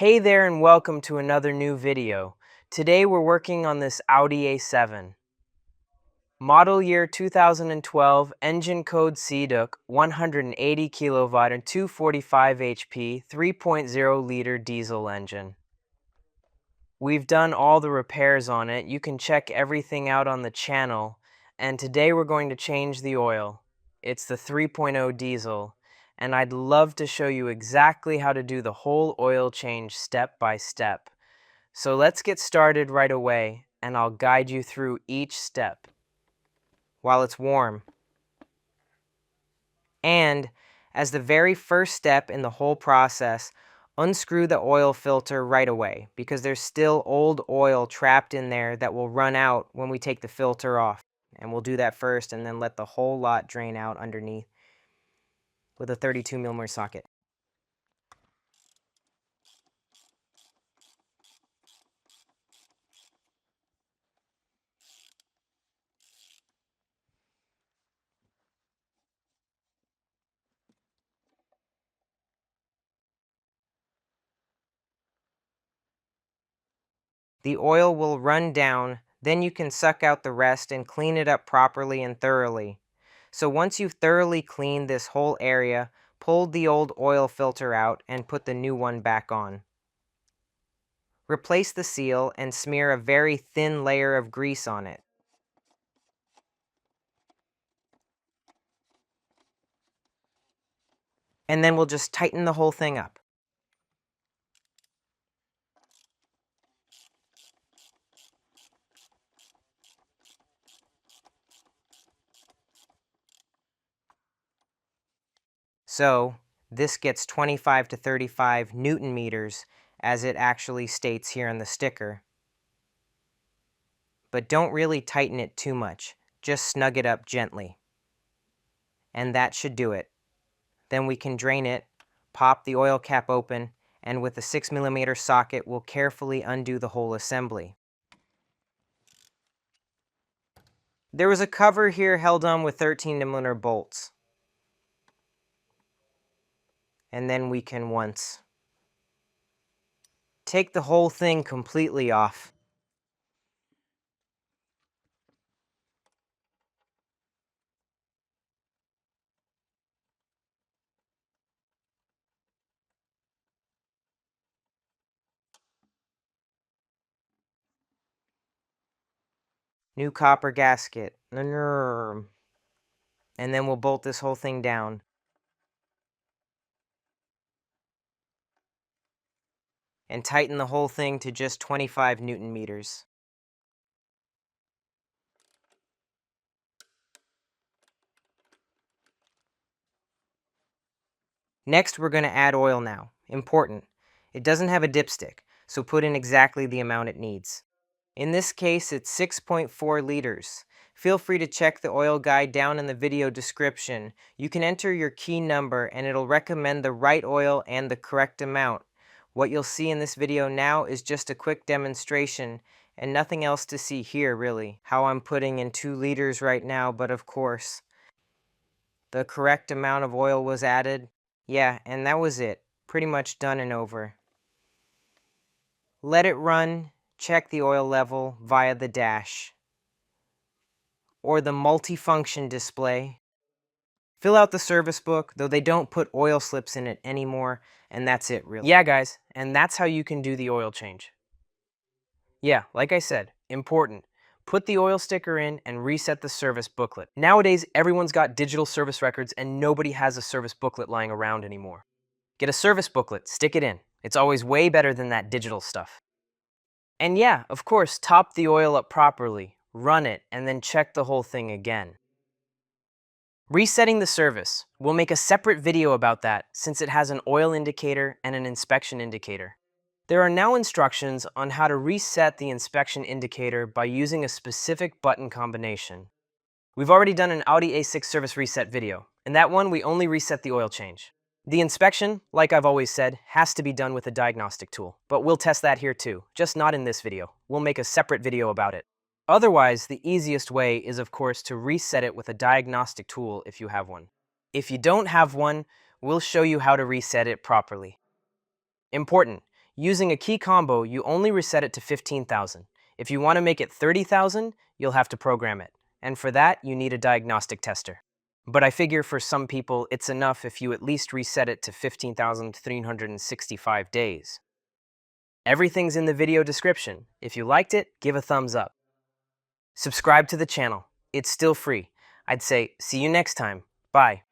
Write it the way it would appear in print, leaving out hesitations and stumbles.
Hey there and welcome to another new video. Today we're working on this Audi A7. Model year 2012, engine code CDUC, 180 kilowatt and 245 HP, 3.0 liter diesel engine. We've done all the repairs on it. You can check everything out on the channel. And today we're going to change the oil. It's the 3.0 diesel. And I'd love to show you exactly how to do the whole oil change step by step. So let's get started right away, and I'll guide you through each step while it's warm. And as the very first step in the whole process, unscrew the oil filter right away because there's still old oil trapped in there that will run out when we take the filter off. And we'll do that first and then let the whole lot drain out underneath with a 32mm socket. The oil will run down, then you can suck out the rest and clean it up properly and thoroughly. So once you've thoroughly cleaned this whole area, pull the old oil filter out and put the new one back on. Replace the seal and smear a very thin layer of grease on it. And then we'll just tighten the whole thing up. So this gets 25 to 35 Newton meters as it actually states here on the sticker. But don't really tighten it too much, just snug it up gently. And that should do it. Then we can drain it, pop the oil cap open, and with a 6mm socket we'll carefully undo the whole assembly. There was a cover here held on with 13mm bolts. And then we can once take the whole thing completely off. New copper gasket. And then we'll bolt this whole thing down. And tighten the whole thing to just 25 Newton meters. Next, we're going to add oil now. Important. It doesn't have a dipstick, so put in exactly the amount it needs. In this case, it's 6.4 liters. Feel free to check the oil guide down in the video description. You can enter your key number and it'll recommend the right oil and the correct amount. What you'll see in this video now is just a quick demonstration and nothing else to see here really. How I'm putting in 2 liters right now, but of course, the correct amount of oil was added. Yeah, and that was it. Pretty much done and over. Let it run. Check the oil level via the dash or the multifunction display. Fill out the service book, though they don't put oil slips in it anymore, and that's it really. Yeah guys, and that's how you can do the oil change. Yeah, like I said, important. Put the oil sticker in and reset the service booklet. Nowadays, everyone's got digital service records and nobody has a service booklet lying around anymore. Get a service booklet, stick it in. It's always way better than that digital stuff. And yeah, of course, top the oil up properly, run it, and then check the whole thing again. Resetting the service. We'll make a separate video about that since it has an oil indicator and an inspection indicator. There are now instructions on how to reset the inspection indicator by using a specific button combination. We've already done an Audi A6 service reset video. In that one, we only reset the oil change. The inspection, like I've always said, has to be done with a diagnostic tool, but we'll test that here too, just not in this video. We'll make a separate video about it. Otherwise, the easiest way is of course to reset it with a diagnostic tool if you have one. If you don't have one, we'll show you how to reset it properly. Important, Using a key combo, you only reset it to 15,000. If you want to make it 30,000, you'll have to program it. And for that, you need a diagnostic tester. But I figure for some people, it's enough if you at least reset it to 15,365 days. Everything's in the video description. If you liked it, give a thumbs up. Subscribe to the channel. It's still free. I'd say see you next time. Bye.